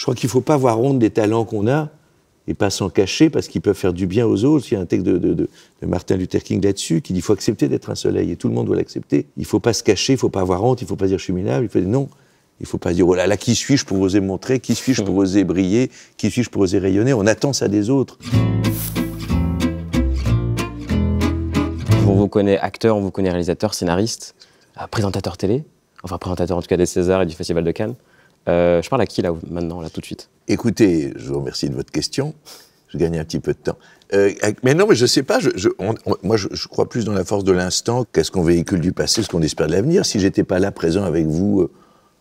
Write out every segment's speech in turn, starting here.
Je crois qu'il ne faut pas avoir honte des talents qu'on a et pas s'en cacher parce qu'ils peuvent faire du bien aux autres. Il y a un texte de Martin Luther King là-dessus qui dit qu'il faut accepter d'être un soleil et tout le monde doit l'accepter. Il ne faut pas se cacher, il ne faut pas avoir honte, il ne faut pas dire je suis minable, il faut dire non. Il ne faut pas dire oh là là, qui suis-je pour oser me montrer, qui suis-je pour oser briller, qui suis-je pour oser rayonner. On attend ça des autres. On vous connaît acteur, on vous connaît réalisateur, scénariste, présentateur télé, enfin présentateur en tout cas des Césars et du Festival de Cannes. Je parle à qui là maintenant, là tout de suite? Écoutez, je vous remercie de votre question. Je gagne un petit peu de temps. Mais non, mais je sais pas. Moi, je crois plus dans la force de l'instant qu'à ce qu'on véhicule du passé, ce qu'on espère de l'avenir. Si j'étais pas là, présent avec vous,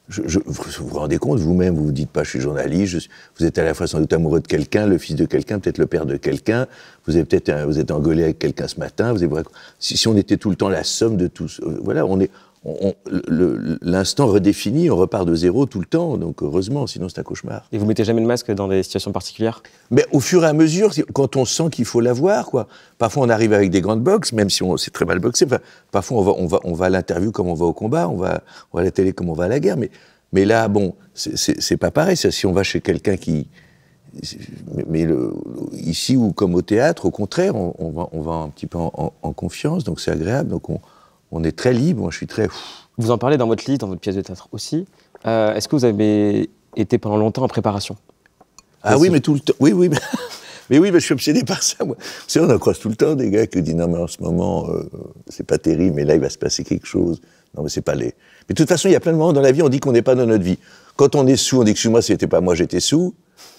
vous vous rendez compte, vous-même, vous vous dites pas, je suis journaliste. Vous êtes à la fois sans doute amoureux de quelqu'un, le fils de quelqu'un, peut-être le père de quelqu'un. Vous êtes engueulé avec quelqu'un ce matin. Si on était tout le temps la somme de tous, voilà, l'instant redéfini, on repart de zéro tout le temps, donc heureusement, sinon c'est un cauchemar. Et vous mettez jamais de masque dans des situations particulières? Mais au fur et à mesure, quand on sent qu'il faut l'avoir, quoi. Parfois on arrive avec des grandes boxes, même si on sait très mal boxer. Enfin, parfois on va à l'interview comme on va au combat, on va à la télé comme on va à la guerre. Mais là, bon, c'est pas pareil. Si on va chez quelqu'un qui... ici ou comme au théâtre, au contraire, on va un petit peu en confiance, donc c'est agréable. Donc on est très libre, moi je suis très... Vous en parlez dans votre livre, dans votre pièce de théâtre aussi. Est-ce que vous avez été pendant longtemps en préparation? Ah oui, mais tout le temps. Oui, mais oui, mais je suis obsédé par ça, moi. Vous savez, on en croise tout le temps des gars qui disent non, mais en ce moment, c'est pas terrible, mais là, il va se passer quelque chose. Non, mais c'est pas les. Mais de toute façon, il y a plein de moments dans la vie, on dit qu'on n'est pas dans notre vie. Quand on est sous, on dit excuse-moi, c'était pas moi, j'étais sous.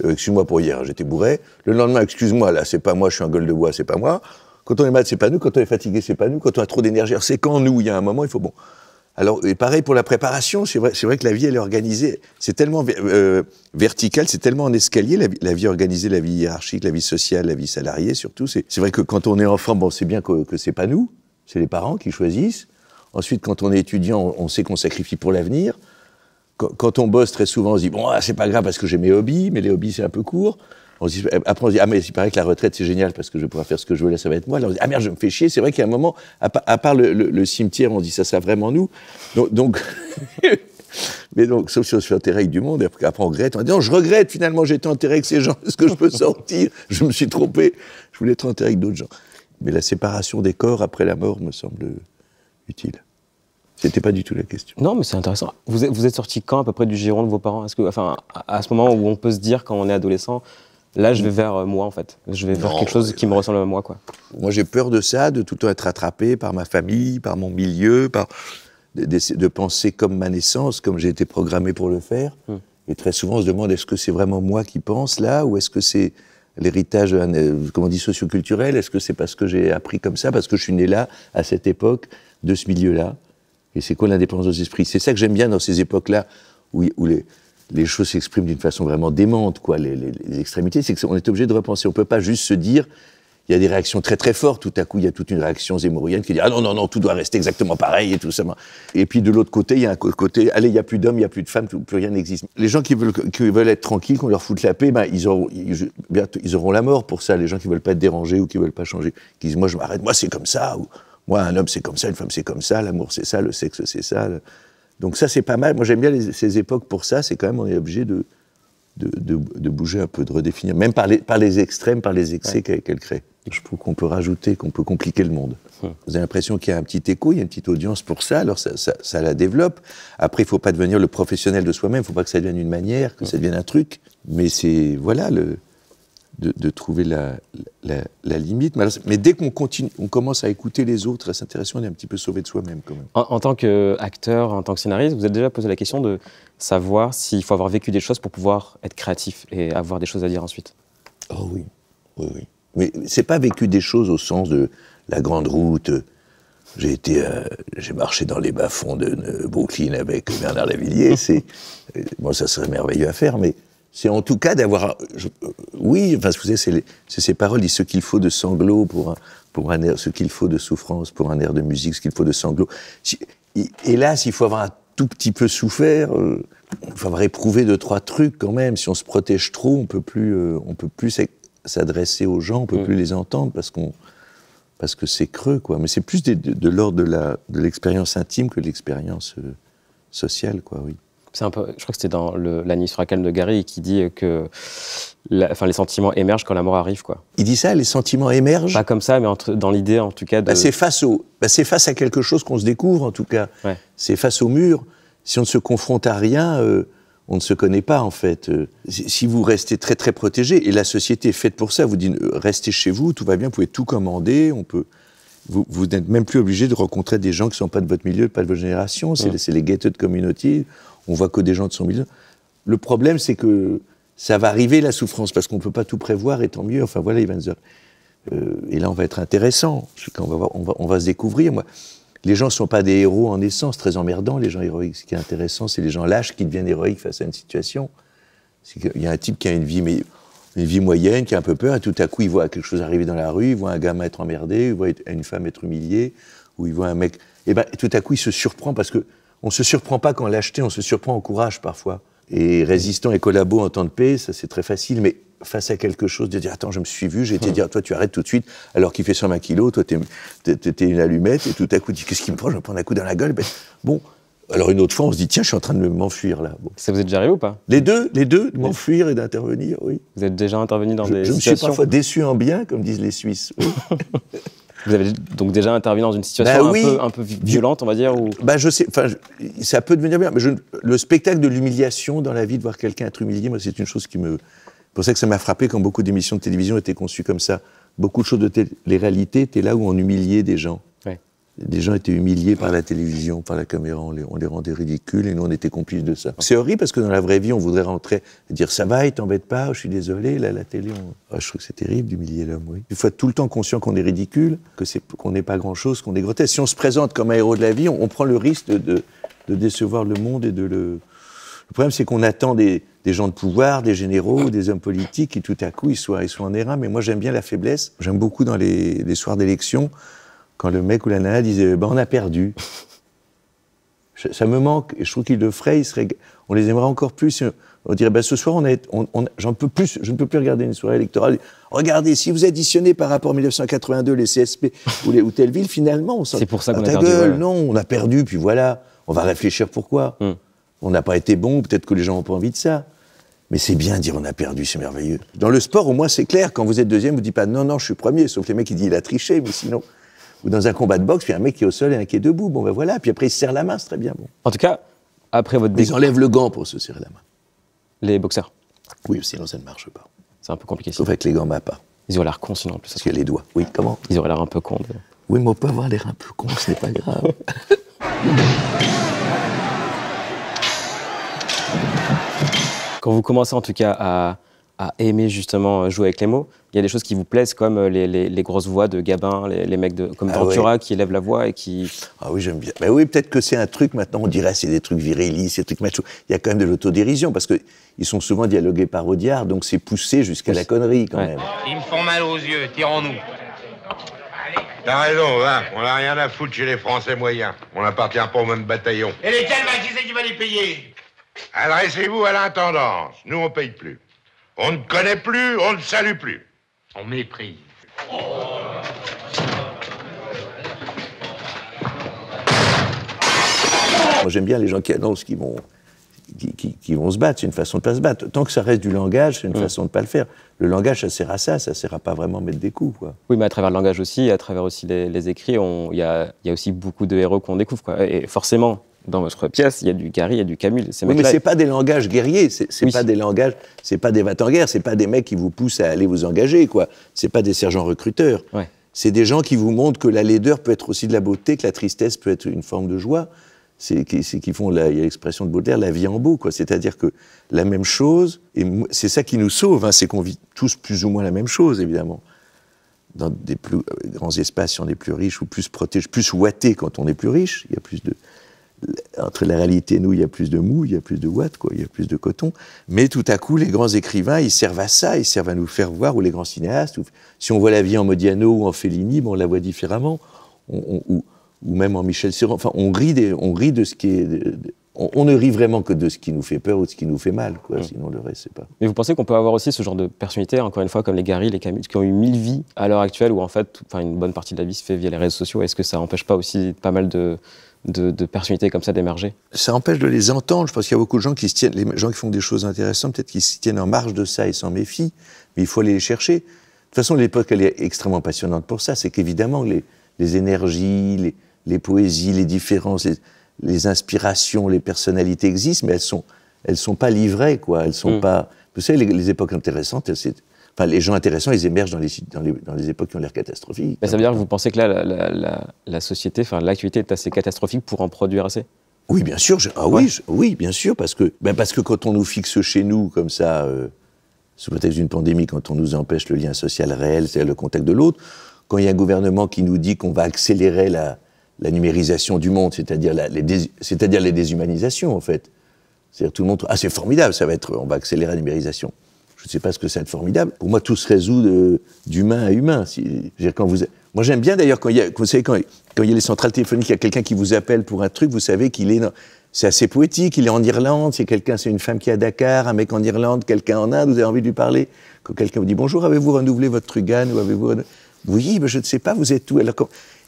Excuse-moi pour hier, j'étais bourré. Le lendemain, excuse-moi, là, c'est pas moi, je suis un gueule de bois, c'est pas moi. Quand on est malade, c'est pas nous. Quand on est fatigué, c'est pas nous. Quand on a trop d'énergie, c'est quand nous, il y a un moment, il faut bon. Alors, et pareil pour la préparation, c'est vrai que la vie, elle est organisée. C'est tellement vertical, c'est tellement en escalier, la vie organisée, la vie hiérarchique, la vie sociale, la vie salariée, surtout. C'est vrai que quand on est enfant, bon, c'est bien que c'est pas nous, c'est les parents qui choisissent. Ensuite, quand on est étudiant, on sait qu'on sacrifie pour l'avenir. Quand on bosse, très souvent, on se dit, bon, c'est pas grave parce que j'ai mes hobbies, mais les hobbies, c'est un peu court. Après, on se dit, ah, mais il paraît que la retraite, c'est génial parce que je vais pouvoir faire ce que je veux, là, ça va être moi. Alors, on se dit, ah merde, je me fais chier. C'est vrai qu'il y a un moment, à part le cimetière, on se dit, ça vraiment nous. Donc mais donc, sauf si on se fait enterrer avec du monde, et après on regrette. On dit, non, je regrette, finalement, j'ai été enterré avec ces gens. Est-ce que je peux sortir? Je me suis trompé. Je voulais être enterré avec d'autres gens. Mais la séparation des corps après la mort me semble utile. C'était pas du tout la question. Non, mais c'est intéressant. Vous êtes sorti quand, à peu près, du giron de vos parents? Est-ce que, enfin, à ce moment où on peut se dire, quand on est adolescent, là, je vais vers moi, en fait. Je vais vers quelque chose qui me ressemble à moi, quoi. Moi, j'ai peur de ça, de tout le temps être attrapé par ma famille, par mon milieu, de penser comme ma naissance, comme j'ai été programmé pour le faire. Et très souvent, on se demande, est-ce que c'est vraiment moi qui pense, là, ou est-ce que c'est l'héritage, comment on dit, socioculturel? Est-ce que c'est parce que j'ai appris comme ça, parce que je suis né là, à cette époque, de ce milieu-là? Et c'est quoi l'indépendance des esprits? C'est ça que j'aime bien dans ces époques-là, où les choses s'expriment d'une façon vraiment démente, quoi. Les extrémités, c'est qu'on est obligé de repenser. On peut pas juste se dire, il y a des réactions très très fortes, tout à coup il y a toute une réaction zémorienne qui dit ah non, tout doit rester exactement pareil et tout ça. Et puis de l'autre côté, il y a un côté, allez, il y a plus d'hommes, il y a plus de femmes, plus rien n'existe. Les gens qui veulent être tranquilles, qu'on leur foute la paix, ben ils auront la mort pour ça. Les gens qui veulent pas être dérangés ou qui veulent pas changer, qui disent moi je m'arrête, moi c'est comme ça, ou moi un homme c'est comme ça, une femme c'est comme ça, l'amour c'est ça, le sexe c'est ça. Donc ça c'est pas mal. Moi j'aime bien ces époques pour ça. C'est quand même on est obligé de bouger un peu, de redéfinir, même par les extrêmes, par les excès qu'elle crée. Je trouve qu'on peut rajouter, qu'on peut compliquer le monde. Vous avez l'impression qu'il y a un petit écho, il y a une petite audience pour ça, alors ça la développe. Après, il ne faut pas devenir le professionnel de soi-même, il ne faut pas que ça devienne une manière, que ça devienne un truc. Mais c'est, voilà, de trouver la limite. Mais dès qu'on commence à écouter les autres, à s'intéresser, on est un petit peu sauvé de soi-même quand même. En tant qu'acteur, en tant que scénariste, vous avez déjà posé la question de savoir s'il faut avoir vécu des choses pour pouvoir être créatif et avoir des choses à dire ensuite? Oh oui. Mais c'est pas vécu des choses au sens de la grande route. J'ai marché dans les bas-fonds de Brooklyn avec Bernard Lavilliers. Bon, ça serait merveilleux à faire, mais c'est en tout cas d'avoir... oui, enfin, vous savez, c'est ces paroles, disent ce qu'il faut de sanglots pour un air, ce qu'il faut de souffrance pour un air de musique, ce qu'il faut de sanglots. Hélas, il faut avoir un tout petit peu souffert, il faut avoir éprouvé 2-3 trucs quand même. Si on se protège trop, on peut plus s'adresser aux gens, on peut plus les entendre parce que c'est creux, quoi. Mais c'est plus de l'ordre de l'expérience intime que de l'expérience sociale, quoi, oui. C'est un peu, je crois que c'était dans La nuit sera calme de Gary qui dit que les sentiments émergent quand la mort arrive, quoi. Il dit ça, les sentiments émergent. Pas comme ça, mais dans l'idée, en tout cas. C'est face à quelque chose qu'on se découvre, en tout cas. Ouais. C'est face au mur. Si on ne se confronte à rien, on ne se connaît pas, en fait. Si vous restez très, très protégé, et la société est faite pour ça, vous dites, restez chez vous, tout va bien, vous pouvez tout commander, vous n'êtes même plus obligé de rencontrer des gens qui ne sont pas de votre milieu, pas de votre génération. C'est les gated community. On voit que des gens de son milieu. Le problème, c'est que ça va arriver, la souffrance, parce qu'on ne peut pas tout prévoir, et tant mieux. Enfin, voilà, et là, on va être intéressant. Quand on va se découvrir. Moi, les gens ne sont pas des héros en essence, très emmerdants, les gens héroïques. Ce qui est intéressant, c'est les gens lâches qui deviennent héroïques face à une situation. Il y a un type qui a une vie moyenne, qui a un peu peur, et tout à coup, il voit quelque chose arriver dans la rue, il voit un gamin être emmerdé, il voit une femme être humiliée, ou il voit un mec... Et tout à coup, il se surprend, parce que on ne se surprend pas qu'en lâcheté, on se surprend en courage, parfois. Et résistant et collabo en temps de paix, ça, c'est très facile, mais face à quelque chose, de dire, attends, je me suis vu, j'ai été dire, toi, tu arrêtes tout de suite, alors qu'il fait 120 kilos, toi, t'es une allumette, et tout à coup, tu dis, qu'est-ce qui me prend, je me prends un coup dans la gueule. Bon, alors une autre fois, on se dit, tiens, je suis en train de m'enfuir, là. Bon. Ça vous est déjà arrivé ou pas? Les deux, de m'enfuir et d'intervenir, oui. Vous êtes déjà intervenu dans des situations? Je me suis parfois déçu en bien, comme disent les Suisses. Oui. Vous avez donc déjà intervenu dans une situation un peu violente, on va dire, ou... Je sais, ça peut devenir bien, mais le spectacle de l'humiliation dans la vie, de voir quelqu'un être humilié, moi, c'est une chose qui me... C'est pour ça que ça m'a frappé quand beaucoup d'émissions de télévision étaient conçues comme ça. Beaucoup de choses les réalités étaient là où on humiliait des gens. Ouais. Des gens étaient humiliés par la télévision, par la caméra, on les rendait ridicules, et nous, on était complices de ça. C'est horrible, parce que dans la vraie vie, on voudrait rentrer et dire, ça va, il t'embête pas, je suis désolé, là, la télé, je trouve que c'est terrible d'humilier l'homme, oui. Il faut être tout le temps conscient qu'on est ridicule, qu'on n'est pas grand-chose, qu'on est grotesque. Si on se présente comme un héros de la vie, on prend le risque de décevoir le monde et de le... Le problème, c'est qu'on attend des gens de pouvoir, des généraux, des hommes politiques, qui tout à coup, ils soient en airain. Mais moi, j'aime bien la faiblesse. J'aime beaucoup dans les soirs d'élection, quand le mec ou la nana disait, on a perdu. Ça me manque, et je trouve qu'ils le feraient, on les aimerait encore plus. On dirait, ce soir, j'en peux plus, je ne peux plus regarder une soirée électorale. Regardez, si vous additionnez par rapport à 1982 les CSP ou telle ville, finalement, on s'en... C'est pour ça qu'on a perdu. Gueule, ouais. Non, on a perdu, puis voilà, on va réfléchir pourquoi. On n'a pas été bon, peut-être que les gens n'ont pas envie de ça. Mais c'est bien de dire on a perdu, c'est merveilleux. Dans le sport, au moins, c'est clair. Quand vous êtes deuxième, vous ne dites pas non, je suis premier, sauf les mecs qui disent il a triché, mais sinon... Ou dans un combat de boxe, puis un mec qui est au sol et un qui est debout. Bon, voilà. Puis après, il se serre la main, c'est très bien. Bon. En tout cas, après votre... Ils enlèvent le gant pour se serrer la main. Les boxeurs? Oui, sinon ça ne marche pas. C'est un peu compliqué. Sauf avec les gants MAPA. Ils auraient l'air cons, sinon, en plus. Parce qu'il y a les doigts. Oui, comment? Ils auraient l'air un peu cons. Oui, mais on peut avoir l'air un peu con, ce n'est pas grave. Quand vous commencez, en tout cas, à aimer, justement, jouer avec les mots, il y a des choses qui vous plaisent, comme les grosses voix de Gabin, les mecs comme Ventura qui élèvent la voix et qui... Ah oui, j'aime bien. Mais oui, peut-être que c'est un truc, maintenant, on dirait, c'est des trucs virilistes, c'est des trucs machos. Il y a quand même de l'autodérision, parce qu'ils sont souvent dialogués parodiards, donc c'est poussé jusqu'à la connerie, quand même. Ils me font mal aux yeux, tirons-nous. T'as raison, va. On n'a rien à foutre chez les Français moyens. On n'appartient pas au même bataillon. Et lesquels, qui c'est qui va les payer? Adressez-vous à l'intendance. Nous, on paye plus. On ne connaît plus, on ne salue plus. On méprise. Moi, j'aime bien les gens qui annoncent qu'ils vont se battre. C'est une façon de ne pas se battre. Tant que ça reste du langage, c'est une façon de ne pas le faire. Le langage, ça sert à ça. Ça ne sert à pas vraiment mettre des coups, quoi. Oui, mais à travers le langage aussi, à travers aussi les écrits, il y a aussi beaucoup de héros qu'on découvre, quoi. Et forcément, dans votre pièce, il y a du Gary, il y a du Camus. Oui, mais c'est pas des langages guerriers, c'est pas des langages, c'est pas des va-t-en-guerre, c'est pas des mecs qui vous poussent à aller vous engager, quoi. C'est pas des sergents recruteurs. Ouais. C'est des gens qui vous montrent que la laideur peut être aussi de la beauté, que la tristesse peut être une forme de joie. C'est qui font, il y a l'expression de Baudelaire, la vie en beau, quoi. C'est-à-dire que la même chose, et c'est ça qui nous sauve, hein, c'est qu'on vit tous plus ou moins la même chose, évidemment. Dans des plus grands espaces, si on est plus riche ou plus protégé, plus ouaté quand on est plus riche, il y a plus de... Entre la réalité et nous, il y a plus de mou, il y a plus de watts, quoi, il y a plus de coton. Mais tout à coup, les grands écrivains, ils servent à ça, ils servent à nous faire voir, ou les grands cinéastes. Si on voit la vie en Modiano ou en Fellini, on la voit différemment. Ou même en Michel Serrault. Enfin, on rit de ce qui est... On ne rit vraiment que de ce qui nous fait peur ou de ce qui nous fait mal, quoi. Sinon le reste, c'est pas... Mais vous pensez qu'on peut avoir aussi ce genre de personnalité, encore une fois, comme les Gary, les Camus, qui ont eu 1000 vies à l'heure actuelle, où en fait, une bonne partie de la vie se fait via les réseaux sociaux. Est-ce que ça n'empêche pas aussi pas mal de de personnalités comme ça d'émerger? Ça empêche de les entendre. Je pense qu'il y a beaucoup de gens qui se tiennent, les gens qui font des choses intéressantes, peut-être qu'ils se tiennent en marge de ça et s'en méfient, mais il faut aller les chercher. De toute façon, l'époque, elle est extrêmement passionnante pour ça. C'est qu'évidemment, les énergies, les poésies, les différences, les inspirations, les personnalités existent, mais elles sont pas livrées, quoi. Elles sont pas. Vous savez, les époques intéressantes, les gens intéressants, ils émergent dans les époques qui ont l'air catastrophiques. Mais ça veut dire que vous pensez que là, la société, l'actualité est assez catastrophique pour en produire assez? Oui, bien sûr. Oui, bien sûr, parce que quand on nous fixe chez nous comme ça, sous prétexte d'une pandémie, quand on nous empêche le lien social réel, c'est-à-dire le contact de l'autre, quand il y a un gouvernement qui nous dit qu'on va accélérer la numérisation du monde, c'est-à-dire les déshumanisations, en fait. C'est-à-dire tout le monde, c'est formidable, on va accélérer la numérisation. Je ne sais pas ce que c'est de formidable. Pour moi, tout se résout d'humain à humain. Moi, j'aime bien d'ailleurs vous savez, quand il y a les centrales téléphoniques, il y a quelqu'un qui vous appelle pour un truc, vous savez c'est assez poétique, il est en Irlande, c'est une femme qui est à Dakar, un mec en Irlande, quelqu'un en Inde, vous avez envie de lui parler. Quand quelqu'un vous dit « Bonjour, avez-vous renouvelé votre Trugan ?» ou avez-vous... Oui, mais je ne sais pas, vous êtes où? Alors,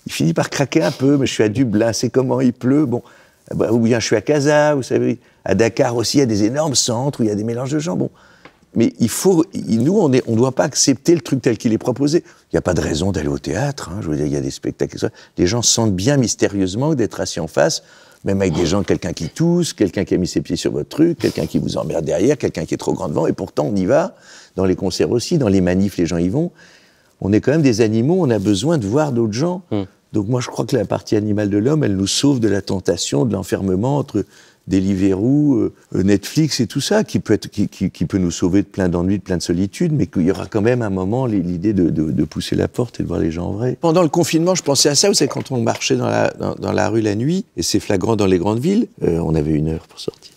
il finit par craquer un peu, mais je suis à Dublin, c'est comment, il pleut, bon. Ou bien je suis à Casa, vous savez, à Dakar aussi, il y a des énormes centres où il y a des mélanges de gens, bon. Mais nous, on ne doit pas accepter le truc tel qu'il est proposé. Il n'y a pas de raison d'aller au théâtre, je veux dire, il y a des spectacles, etc. Les gens sentent bien mystérieusement d'être assis en face, même avec des gens, quelqu'un qui tousse, quelqu'un qui a mis ses pieds sur votre truc, quelqu'un qui vous emmerde derrière, quelqu'un qui est trop grand devant, et pourtant on y va, dans les concerts aussi, dans les manifs, les gens y vont. On est quand même des animaux, on a besoin de voir d'autres gens. Donc moi je crois que la partie animale de l'homme, elle nous sauve de la tentation, de l'enfermement entre Deliveroo, Netflix et tout ça, qui peut nous sauver de plein d'ennuis, de plein de solitude, mais qu'il y aura quand même un moment l'idée de pousser la porte et de voir les gens en vrai. Pendant le confinement, je pensais à ça, vous savez, quand on marchait dans la rue la nuit, et c'est flagrant dans les grandes villes, on avait 1 heure pour sortir.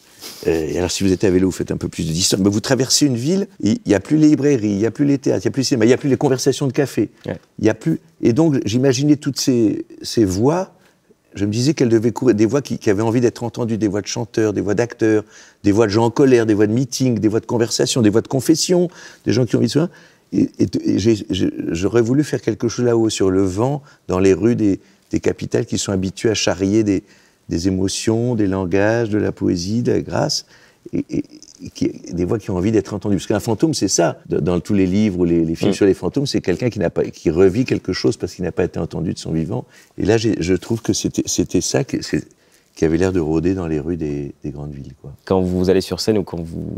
Et alors si vous êtes à vélo, vous faites un peu plus de distance, mais vous traversez une ville, il n'y a plus les librairies, il n'y a plus les théâtres, il n'y a plus le cinéma, il n'y a plus les conversations de café, il n'y a plus... Et donc j'imaginais toutes ces voix. Je me disais qu'elles devaient courir, des voix qui avaient envie d'être entendues, des voix de chanteurs, des voix d'acteurs, des voix de gens en colère, des voix de meeting, des voix de conversation, des voix de confession, des gens qui ont envie de se... J'aurais voulu faire quelque chose là-haut, sur le vent, dans les rues des capitales qui sont habituées à charrier des émotions, des langages, de la poésie, de la grâce, des voix qui ont envie d'être entendues. Parce qu'un fantôme, c'est ça. Dans tous les livres ou les films sur les fantômes, c'est quelqu'un qui revit quelque chose parce qu'il n'a pas été entendu de son vivant. Et là, je trouve que c'était ça qui avait l'air de rôder dans les rues des grandes villes, quoi. Quand vous allez sur scène ou quand vous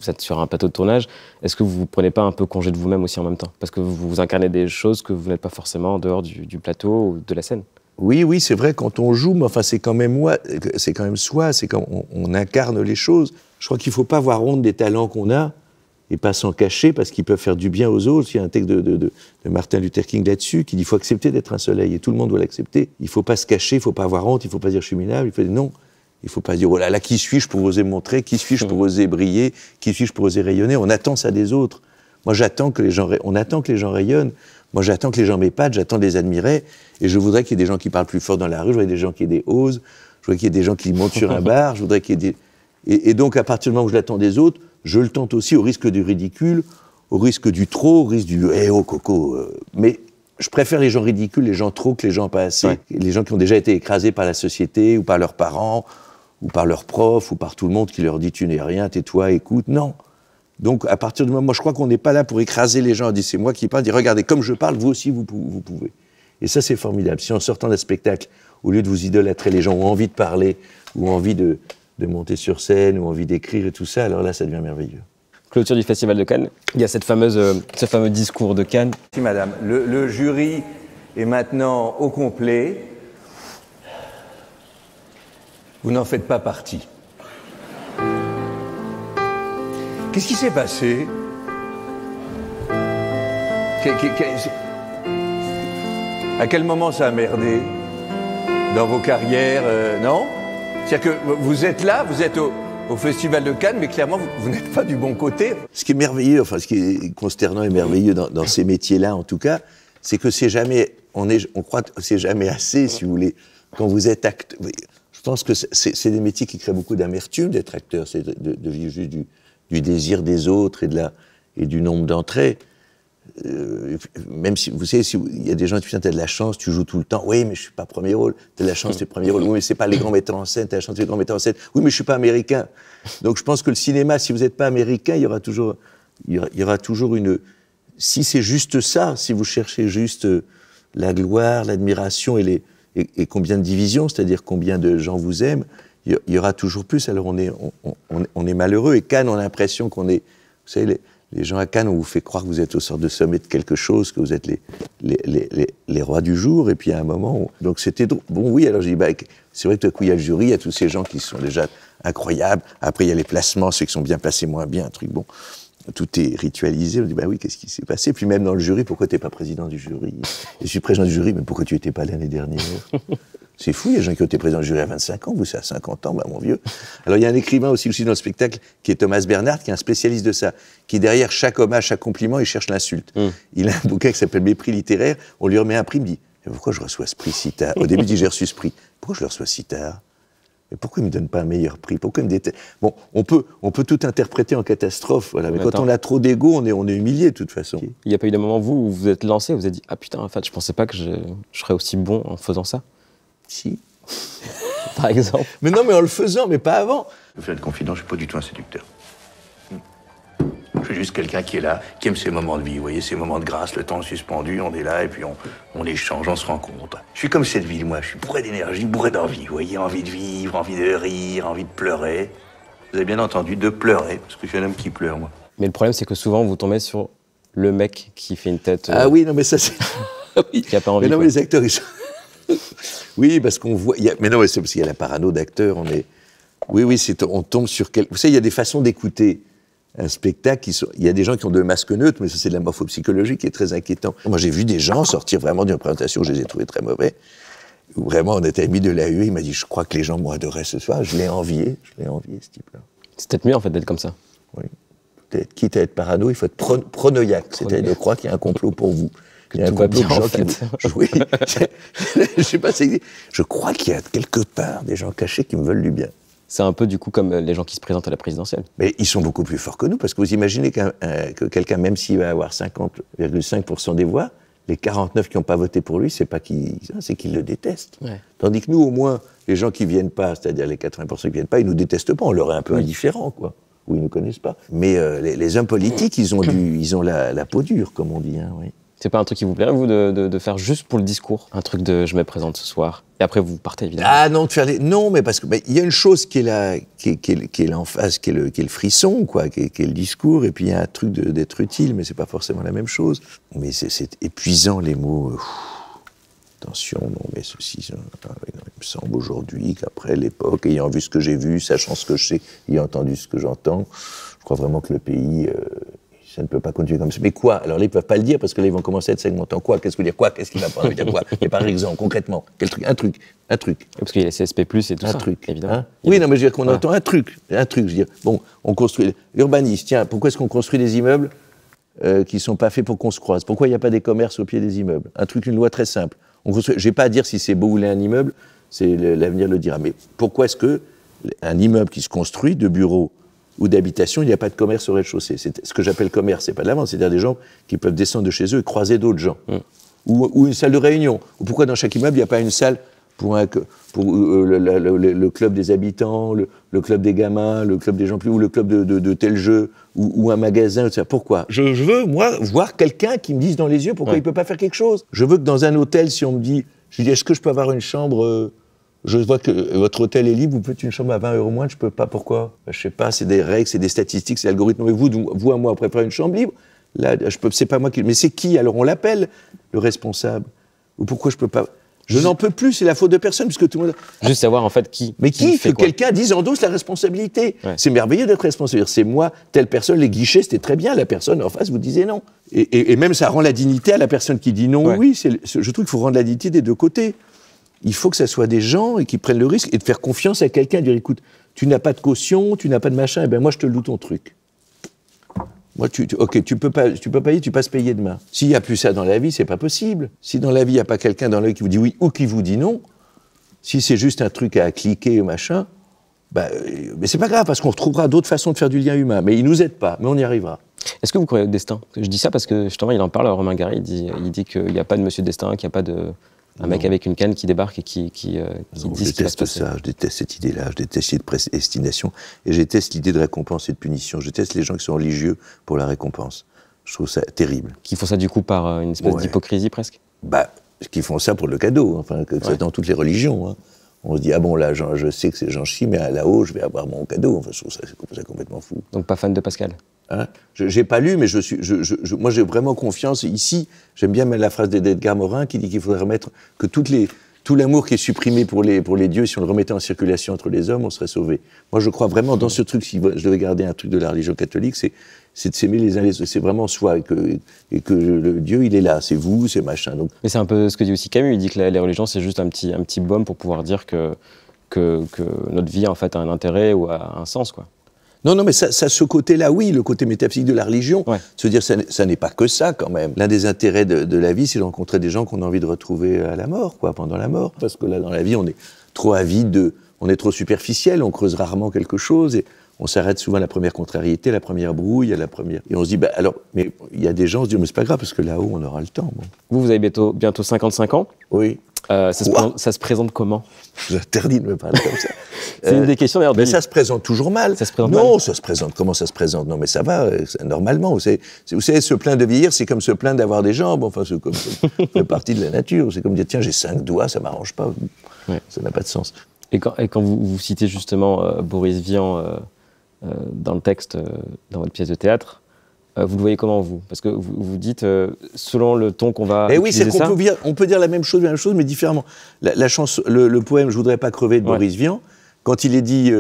êtes sur un plateau de tournage, est-ce que vous ne prenez pas un peu congé de vous-même aussi en même temps? Parce que vous incarnez des choses que vous n'êtes pas forcément en dehors du plateau ou de la scène. Oui, c'est vrai, quand on joue, mais enfin, c'est quand même soi, c'est quand on incarne les choses. Je crois qu'il ne faut pas avoir honte des talents qu'on a et pas s'en cacher parce qu'ils peuvent faire du bien aux autres. Il y a un texte de Martin Luther King là-dessus qui dit qu'il faut accepter d'être un soleil et tout le monde doit l'accepter. Il ne faut pas se cacher, il ne faut pas avoir honte, il ne faut pas dire je suis minable, il faut dire non. Il ne faut pas dire oh là, qui suis-je pour oser me montrer, qui suis-je pour oser briller, qui suis-je pour oser rayonner. On attend ça des autres. Moi, on attend que les gens rayonnent. Moi, j'attends que les gens m'épatent, j'attends de les admirer, et je voudrais qu'il y ait des gens qui parlent plus fort dans la rue, je voudrais des gens qui aient des oses, je voudrais qu'il y ait des gens qui montent sur un bar, je voudrais qu'il y ait des... Et donc, à partir du moment où je l'attends des autres, je le tente aussi au risque du ridicule, au risque du trop, au risque du « eh oh, coco ». Mais je préfère les gens ridicules, les gens trop, que les gens pas assez. Les gens qui ont déjà été écrasés par la société, ou par leurs parents, ou par leurs profs, ou par tout le monde qui leur dit « tu n'es rien, tais-toi, écoute ». Non. Donc, à partir du moment, moi, je crois qu'on n'est pas là pour écraser les gens, dire c'est moi qui parle, dire regardez, comme je parle, vous aussi, vous pouvez. Et ça, c'est formidable. Si en sortant d'un spectacle, au lieu de vous idolâtrer, les gens ont envie de parler, ou envie de monter sur scène, ou envie d'écrire et tout ça, alors là, ça devient merveilleux. Clôture du Festival de Cannes, il y a ce fameux discours de Cannes. Si, madame, le jury est maintenant au complet. Vous n'en faites pas partie. Qu'est-ce qui s'est passé? À quel moment ça a merdé dans vos carrières, non? C'est-à-dire que vous êtes là, vous êtes au Festival de Cannes, mais clairement, vous n'êtes pas du bon côté. Ce qui est merveilleux, enfin, ce qui est consternant et merveilleux dans ces métiers-là, en tout cas, c'est que c'est jamais, on croit que c'est jamais assez, si vous voulez, quand vous êtes acteur. Je pense que c'est des métiers qui créent beaucoup d'amertume d'être acteur, c'est de vivre juste du désir des autres et du nombre d'entrées. même si, vous savez, il y a des gens qui disent, putain, t'as de la chance, tu joues tout le temps. Oui, mais je suis pas premier rôle. T'as de la chance, t'es premier rôle. Oui, mais c'est pas les grands metteurs en scène, t'as la chance, t'es les grands metteurs en scène. Oui, mais je suis pas américain. Donc je pense que le cinéma, si vous n'êtes pas américain, il y aura toujours une... Si c'est juste ça, si vous cherchez juste la gloire, l'admiration et combien de divisions, c'est-à-dire combien de gens vous aiment, il y aura toujours plus. Alors on est malheureux. Et Cannes, on a l'impression qu'on est... Vous savez, les gens à Cannes, on vous fait croire que vous êtes au sort de sommet de quelque chose, que vous êtes les rois du jour, et puis à un moment... Donc c'était drôle. Bon, oui, alors je dis, c'est vrai que tout à coup, il y a le jury, il y a tous ces gens qui sont déjà incroyables. Après, il y a les placements, ceux qui sont bien placés, moins bien, un truc bon. Tout est ritualisé. On dit, oui, qu'est-ce qui s'est passé? Puis même dans le jury, pourquoi t'es pas président du jury? Je suis président du jury, mais pourquoi tu étais pas l'année dernière? C'est fou, il y a des gens qui ont été présidents du jury à 25 ans, vous, c'est à 50 ans, mon vieux. Alors, il y a un écrivain aussi dans le spectacle, qui est Thomas Bernhard, qui est un spécialiste de ça, qui, derrière chaque hommage, chaque compliment, il cherche l'insulte. Il a un bouquin qui s'appelle Mépris littéraire, on lui remet un prix, il me dit, pourquoi je reçois ce prix si tard? Au début, il dit, j'ai reçu ce prix. Pourquoi je le reçois si tard? Mais pourquoi il ne me donne pas un meilleur prix? Pourquoi il me déteste? Bon, on peut tout interpréter en catastrophe, voilà. Mais quand on a trop d'ego, on est humilié, de toute façon. Il n'y a pas eu d'un moment, vous, où vous êtes lancé, vous vous êtes dit, ah putain, en fait, je pensais pas que je serais aussi bon en faisant ça? Si. Par exemple. Mais non, mais en le faisant, mais pas avant. Je vais faire une confidence, je suis pas du tout un séducteur. Je suis juste quelqu'un qui est là, qui aime ces moments de vie, vous voyez, ces moments de grâce, le temps suspendu, on est là et puis on échange, on se rencontre. Je suis comme cette ville, moi, je suis bourré d'énergie, bourré d'envie, vous voyez, envie de vivre, envie de rire, envie de pleurer. Vous avez bien entendu, de pleurer, parce que je suis un homme qui pleure, moi. Mais le problème, c'est que souvent, vous tombez sur le mec qui fait une tête... Ah oui, non, mais ça, c'est... qui a pas envie, mais non, quoi. mais les acteurs, ils sont... Oui, parce qu'on voit... Mais non, c'est parce qu'il y a la parano d'acteurs, Oui, on tombe sur... Vous savez, il y a des façons d'écouter un spectacle il y a des gens qui ont de masques neutres, mais ça c'est de la morphopsychologie qui est très inquiétant. Moi j'ai vu des gens sortir vraiment d'une présentation, je les ai trouvés très mauvais, où vraiment on était amis de l'AE, il m'a dit je crois que les gens m'ont adoré ce soir, je l'ai envié ce type-là. C'est peut-être mieux en fait d'être comme ça. Oui, peut-être, quitte à être parano, il faut être pronoïaque, c'est-à-dire de croire qu'il y a un complot pour vous. Il y a un complot de gens qui oui, je sais pas, je crois qu'il y a quelque part des gens cachés qui me veulent du bien. C'est un peu du coup comme les gens qui se présentent à la présidentielle. Mais ils sont beaucoup plus forts que nous, parce que vous imaginez que quelqu'un, même s'il va avoir 50,5% des voix, les 49 qui n'ont pas voté pour lui, c'est qu'ils le détestent. Ouais. Tandis que nous, au moins, les gens qui ne viennent pas, c'est-à-dire les 80% qui ne viennent pas, ils ne nous détestent pas, on leur est un peu indifférents, quoi. Ou ils ne nous connaissent pas. Mais les hommes politiques, ils ont la peau dure, comme on dit, hein, oui. C'est pas un truc qui vous plairait, vous, de faire juste pour le discours? Un truc de je me présente ce soir, et après vous partez, évidemment. Ah non, non, mais parce que il y a une chose qui est là, qui est l'emphase, qui est le frisson, quoi, qui est le discours, et puis il y a un truc d'être utile, mais c'est pas forcément la même chose. Mais c'est épuisant, les mots. Attention, non, mais ceci, il me semble aujourd'hui qu'après l'époque, ayant vu ce que j'ai vu, sachant ce que je sais, ayant entendu ce que j'entends, je crois vraiment que le pays... ça ne peut pas continuer comme ça. Mais quoi? Alors là, ils ne peuvent pas le dire parce que là, ils vont commencer à être segmentés. Quoi? Qu'est-ce que vous dire? Quoi? Qu'est-ce qu'il va pas dire? Quoi? Et par exemple, concrètement, quel truc? Un truc. Parce qu'il y a les CSP+, et tout ça. Un truc. Évidemment. Hein? Oui, non, mais je veux dire qu'on entend un truc. Je veux dire, bon, on construit. L'urbanisme, tiens, pourquoi est-ce qu'on construit des immeubles qui ne sont pas faits pour qu'on se croise? Pourquoi il n'y a pas des commerces au pied des immeubles? Un truc, une loi très simple. Je n'ai pas à dire si c'est beau ou laid un immeuble, l'avenir le dira. Mais pourquoi est-ce qu'un immeuble qui se construit de bureaux ou d'habitation, il n'y a pas de commerce au rez-de-chaussée? C'est ce que j'appelle commerce, c'est pas de la vente, c'est-à-dire des gens qui peuvent descendre de chez eux et croiser d'autres gens. Ou une salle de réunion. Ou pourquoi dans chaque immeuble, il n'y a pas une salle pour le club des habitants, le club des gamins, le club des gens plus, ou le club de tel jeu, ou un magasin, etc. Pourquoi? Je veux, moi, voir quelqu'un qui me dise dans les yeux pourquoi il ne peut pas faire quelque chose. Je veux que dans un hôtel, si on me dit, je dis, est-ce que je peux avoir une chambre je vois que votre hôtel est libre, vous faites une chambre à 20 € moins, je peux pas, pourquoi? Je sais pas, c'est des règles, c'est des statistiques, c'est l'algorithme. Mais vous à moi, on préfère une chambre libre. Là, c'est pas moi qui... Mais c'est qui? Alors on l'appelle, le responsable. Ou pourquoi je peux pas? Je n'en peux plus, c'est la faute de personne, puisque tout le monde... Juste savoir, en fait, qui... Mais qui fait que quelqu'un dise endosse la responsabilité. Ouais. C'est merveilleux d'être responsable. C'est moi, telle personne, les guichets, c'était très bien, la personne en face vous disait non. Et même ça rend la dignité à la personne qui dit non, oui. Je trouve qu'il faut rendre la dignité des deux côtés. Il faut que ça soit des gens et qui prennent le risque et de faire confiance à quelqu'un, dire écoute, tu n'as pas de caution, tu n'as pas de machin, et ben moi je te loue ton truc. Moi, tu peux pas payer, tu passes payer demain. S'il n'y a plus ça dans la vie, c'est pas possible. Si dans la vie, il n'y a pas quelqu'un dans l'œil qui vous dit oui ou qui vous dit non, si c'est juste un truc à cliquer ou machin, mais c'est pas grave, parce qu'on retrouvera d'autres façons de faire du lien humain. Mais ils nous aident pas, mais on y arrivera. Est-ce que vous croyez au destin? Je dis ça parce que justement, il en parle, Romain Gary, il dit qu'il n'y a pas de Monsieur Destin, qu'il n'y a pas un mec avec une canne qui débarque et qui dit ce qui va se déteste passer. ça, je déteste cette idée-là, je déteste l'idée de prédestination, et je déteste l'idée de récompense et de punition. Je déteste les gens qui sont religieux pour la récompense. Je trouve ça terrible. Qui font ça du coup par une espèce d'hypocrisie presque? Bah, qui font ça pour le cadeau, enfin, c'est dans toutes les religions. Hein. On se dit, ah bon, là, je sais que c'est Jean Chi, mais là-haut, je vais avoir mon cadeau. Enfin, je trouve ça complètement fou. Donc pas fan de Pascal? Hein, j'ai pas lu, mais moi j'ai vraiment confiance. Ici, j'aime bien la phrase d'Edgar Morin qui dit qu'il faudrait remettre que tout l'amour qui est supprimé pour les dieux, si on le remettait en circulation entre les hommes, on serait sauvés. Moi je crois vraiment dans ce truc, si je devais garder un truc de la religion catholique, c'est de s'aimer les uns les autres, c'est vraiment soi, et que le Dieu il est là, c'est vous, c'est machin. Donc. Mais c'est un peu ce que dit aussi Camus, il dit que les religions c'est juste un petit baume pour pouvoir dire que notre vie en fait a un intérêt ou a un sens, quoi. Non, mais ça, ce côté-là, oui, le côté métaphysique de la religion, se dire ça n'est pas que ça, quand même. L'un des intérêts de la vie, c'est de rencontrer des gens qu'on a envie de retrouver à la mort, quoi, pendant la mort. Parce que là, dans la vie, on est trop avide, on est trop superficiel, on creuse rarement quelque chose, et on s'arrête souvent à la première contrariété, à la première brouille, à la première... Et on se dit, bah alors, mais il y a des gens, on se dit, mais c'est pas grave, parce que là-haut, on aura le temps. Bon. Vous avez bientôt 55 ans. Oui. Ça se présente comment? J'interdis de me parler comme ça. C'est une des questions d'ailleurs. Mais ça se présente toujours mal. Ça se présente non, mal. Ça se présente. Comment ça se présente? Non, mais ça va, normalement. Vous savez, se plaindre de vieillir, c'est comme se plaindre d'avoir des jambes. Enfin, ça fait partie de la nature. C'est comme dire, tiens, j'ai 5 doigts, ça m'arrange pas. Ça n'a pas de sens. Et quand vous citez justement Boris Vian dans le texte, dans votre pièce de théâtre, vous le voyez comment, vous? Parce que vous dites, selon le ton qu'on va utiliser ça... on peut dire la même chose, mais différemment. Le poème « Je voudrais pas crever » de Boris Vian, quand il est dit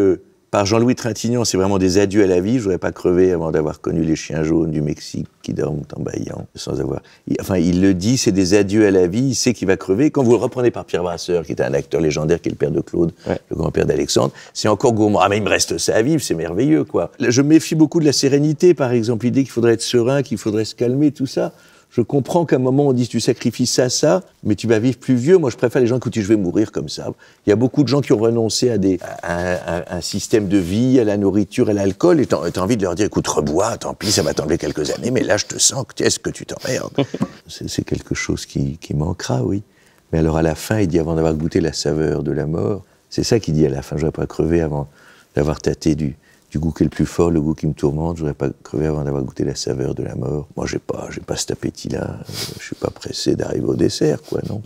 par Jean-Louis Trintignant, c'est vraiment des adieux à la vie, je voudrais pas crever avant d'avoir connu les chiens jaunes du Mexique qui dorment en bâillant, sans avoir... Enfin, il le dit, c'est des adieux à la vie, il sait qu'il va crever. Quand vous le reprenez par Pierre Brasseur, qui est un acteur légendaire, qui est le père de Claude, le grand-père d'Alexandre, c'est encore gourmand. Ah, mais il me reste ça à vivre, c'est merveilleux, quoi. Je me méfie beaucoup de la sérénité, par exemple, l'idée qu'il faudrait être serein, qu'il faudrait se calmer, tout ça. Je comprends qu'à un moment, on dise tu sacrifies ça, mais tu vas vivre plus vieux. Moi, je préfère les gens qui disent je vais mourir comme ça. Il y a beaucoup de gens qui ont renoncé à un système de vie, à la nourriture, à l'alcool, et t'as envie de leur dire écoute, rebois, tant pis, ça va t'enlever quelques années, mais là, je te sens que est-ce que tu t'emmerdes. C'est quelque chose qui manquera, oui. Mais alors, à la fin, il dit avant d'avoir goûté la saveur de la mort, c'est ça qu'il dit à la fin, je ne voudrais pas crever avant d'avoir tâté du goût qui est le plus fort, le goût qui me tourmente, je voudrais pas crever avant d'avoir goûté la saveur de la mort. Moi, j'ai pas cet appétit-là. Je suis pas pressé d'arriver au dessert, quoi, non.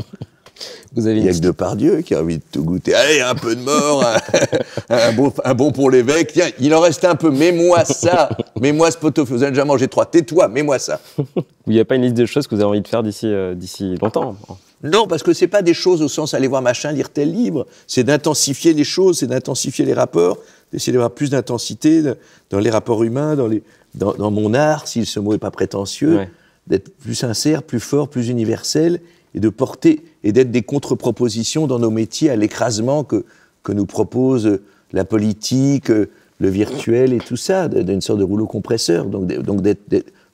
Il y a que Depardieu qui a envie de tout goûter. Allez, un peu de mort, un bon pour l'évêque. Tiens, il en reste un peu. Mets-moi ça. Mets-moi ce pot-au-feu. Vous avez déjà mangé 3. Tais-toi, mets-moi ça. Il n'y a pas une liste de choses que vous avez envie de faire d'ici longtemps? Non, parce que c'est pas des choses au sens aller voir machin, lire tel livre. C'est d'intensifier les choses, c'est d'intensifier les rapports, d'essayer d'avoir plus d'intensité dans les rapports humains, dans mon art, si ce mot n'est pas prétentieux, d'être plus sincère, plus fort, plus universel, et de porter et d'être des contre-propositions dans nos métiers à l'écrasement que nous propose la politique, le virtuel et tout ça, d'une sorte de rouleau compresseur. Donc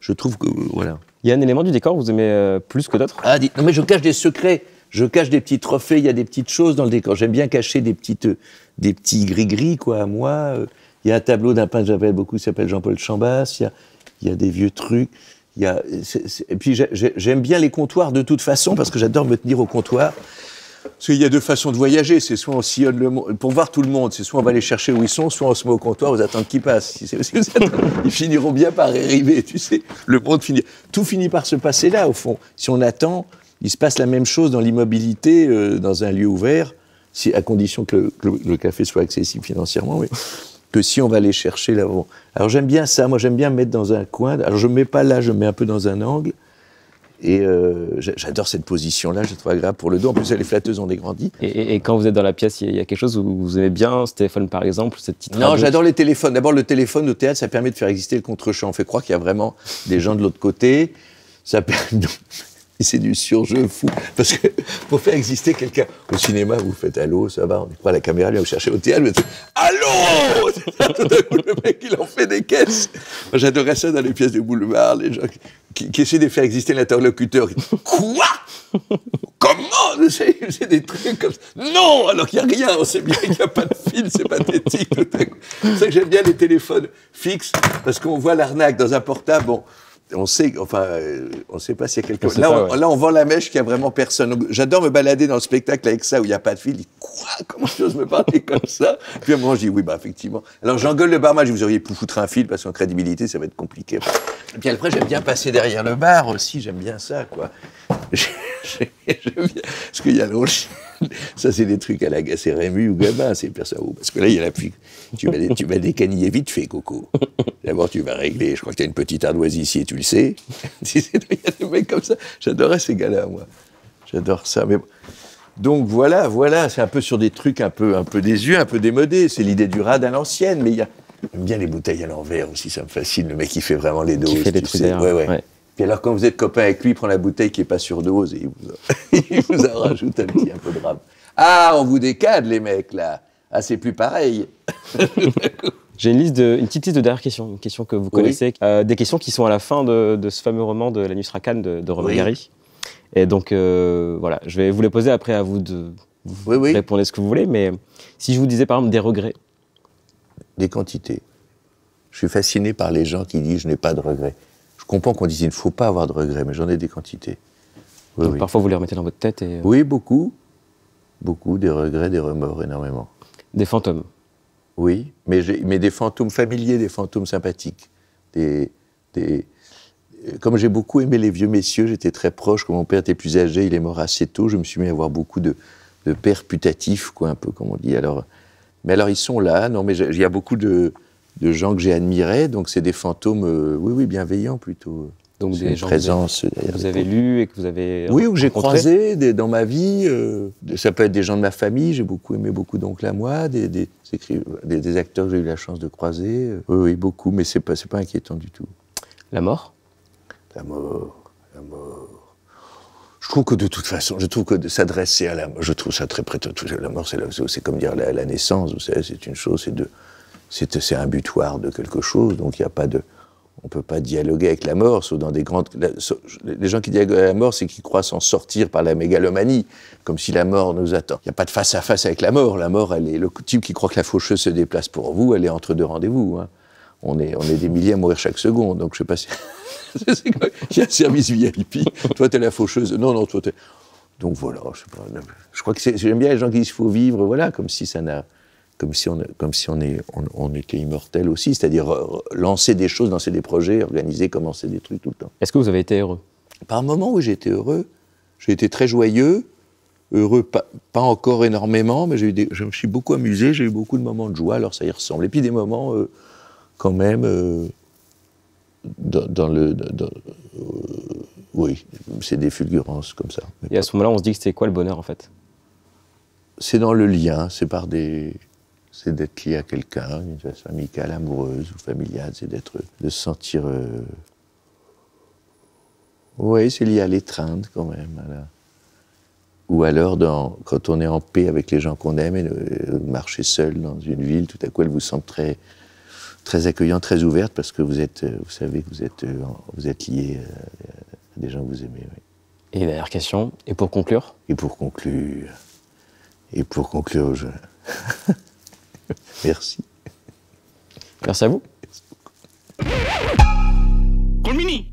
je trouve que voilà. Il y a un élément du décor que vous aimez plus que d'autres? Non, mais je cache des secrets, je cache des petits trophées, il y a des petites choses dans le décor. J'aime bien cacher des petits gris-gris, quoi, à moi. Il y a un tableau d'un peintre que j'appelle beaucoup, qui s'appelle Jean-Paul Chambas, il y a des vieux trucs. Et puis j'aime bien les comptoirs de toute façon, parce que j'adore me tenir au comptoir. Parce qu'il y a 2 façons de voyager, c'est soit on sillonne le monde, pour voir tout le monde, c'est soit on va les chercher où ils sont, soit on se met au comptoir, vous attendez qu'ils passent. Ils finiront bien par arriver, tu sais. Le monde finit. Tout finit par se passer là, au fond. Si on attend, il se passe la même chose dans l'immobilité, dans un lieu ouvert, à condition que le café soit accessible financièrement, oui. Que si on va les chercher là. Bon. Alors j'aime bien ça, moi j'aime bien me mettre dans un coin. Alors je ne me mets pas là, je me mets un peu dans un angle. Et j'adore cette position-là, je trouve agréable pour le dos. En plus, elle est flatteuse, on est grandi. Et quand vous êtes dans la pièce, il y a quelque chose où vous aimez bien, ce téléphone par exemple, cette petite radio? Non, j'adore les téléphones. D'abord, le téléphone au théâtre, ça permet de faire exister le contre-champ. On fait croire qu'il y a vraiment des gens de l'autre côté. Ça permet... Et c'est du surjeu fou. Parce que pour faire exister quelqu'un au cinéma, vous faites allô, ça va, on prend la caméra, là, vous cherchez au théâtre, vous dites allô. Tout d'un coup, le mec, il en fait des caisses. Moi, j'adorais ça dans les pièces de boulevard, les gens qui essaient de faire exister l'interlocuteur. Quoi? Comment? C'est des trucs comme ça. Non! Alors qu'il n'y a rien, on sait bien qu'il n'y a pas de fil, c'est pathétique. Tout à coup. C'est pour ça que j'aime bien les téléphones fixes, parce qu'on voit l'arnaque dans un portable. Bon, on sait, enfin, on ne sait pas s'il y a quelque chose. Là, on vend la mèche qu'il n'y a vraiment personne. Donc, j'adore me balader dans le spectacle avec ça où il n'y a pas de fil. Je dis, quoi? Comment tu oses me parler comme ça? Puis à un moment, je dis, oui, bah, effectivement. Alors, j'engueule le barman, je dis, vous auriez pu foutre un fil parce qu'en crédibilité, ça va être compliqué. Et puis après, j'aime bien passer derrière le bar aussi, j'aime bien ça, quoi. J'aime bien, parce qu'il y a l'autre. Ça, c'est des trucs à la c'est Rému ou Gabin, c'est personne. Parce que là, il y a la pluie. Tu vas décaniller vite fait, Coco. D'abord, tu vas régler. Je crois que tu as une petite ardoise ici et tu le sais. Il y a des mecs comme ça. J'adorais ces gars-là, moi. J'adore ça. Mais donc voilà, c'est un peu sur des trucs un peu désuets, un peu démodés. C'est l'idée du rad à l'ancienne, mais il y a. J'aime bien les bouteilles à l'envers aussi, ça me fascine. Le mec qui fait vraiment les doses. Qui fait des trucs derrière. Ouais. Puis alors, quand vous êtes copain avec lui, il prend la bouteille qui n'est pas surdose et il vous en rajoute un peu de rame. Ah, on vous décade, les mecs, là. Ah, c'est plus pareil. J'ai une petite liste de dernières questions, une question que vous connaissez, des questions qui sont à la fin de ce fameux roman de La Nuit sera calme de Romain Gary. Et donc, voilà, je vais vous les poser après à vous de répondre ce que vous voulez, mais si je vous disais par exemple des regrets. Des quantités. Je suis fasciné par les gens qui disent « je n'ai pas de regrets ». Je comprends qu'on dise « il ne faut pas avoir de regrets », mais j'en ai des quantités. Donc, parfois, vous les remettez dans votre tête et... Oui, beaucoup. Beaucoup, des regrets, des remords, énormément. Des fantômes. Oui, mais des fantômes familiers, des fantômes sympathiques. Comme j'ai beaucoup aimé les vieux messieurs, j'étais très proche, quand mon père était plus âgé, il est mort assez tôt, je me suis mis à voir beaucoup de pères putatifs, quoi, un peu comme on dit. Mais alors, ils sont là, non, mais il y a beaucoup de gens que j'ai admirés, donc c'est des fantômes, bienveillants plutôt. Donc des gens présence que vous avez lus et que vous avez oui, ou que j'ai croisés dans ma vie. Ça peut être des gens de ma famille, j'ai beaucoup aimé beaucoup d'oncles à moi, des acteurs que j'ai eu la chance de croiser. Oui, beaucoup, mais c'est pas inquiétant du tout. La mort. La mort. Je trouve que de toute façon, s'adresser à la mort, je trouve ça très prétentieux. La mort, c'est comme dire la naissance, vous savez, c'est une chose, c'est un butoir de quelque chose, donc il n'y a pas de... On ne peut pas dialoguer avec la mort, sauf dans des grandes... Les gens qui dialoguent avec la mort, c'est qu'ils croient s'en sortir par la mégalomanie, comme si la mort nous attend. Il n'y a pas de face-à-face avec la mort. La mort, elle est... Le type qui croit que la faucheuse se déplace pour vous, elle est entre deux rendez-vous. Hein. On est des milliers à mourir chaque seconde, donc je sais pas si... Il y a un service VIP. Toi, t'es la faucheuse. Non, toi, t'es... Donc voilà, je sais pas. Je crois que j'aime bien les gens qui disent qu'il faut vivre, voilà, comme si ça n'a... Comme si on était immortel aussi, c'est-à-dire lancer des choses, lancer des projets, organiser, commencer des trucs tout le temps. Est-ce que vous avez été heureux? Par moments, oui, j'ai été heureux. J'ai été très joyeux, heureux, pas encore énormément, mais je me suis beaucoup amusé, j'ai eu beaucoup de moments de joie, alors ça y ressemble. Et puis des moments, quand même, oui, c'est des fulgurances comme ça. Et à ce moment-là, on se dit que c'était quoi le bonheur, en fait? C'est dans le lien, c'est d'être lié à quelqu'un, d'une façon amicale, amoureuse ou familiale, c'est de se sentir... Oui, c'est lié à l'étreinte quand même. Ou alors, quand on est en paix avec les gens qu'on aime et marcher seul dans une ville, tout à coup, elle vous sent très, très accueillante, très ouverte, parce que vous savez que vous êtes lié à des gens que vous aimez. Oui. Et dernière question, et pour conclure? Et pour conclure, Merci. Merci à vous. Colmini.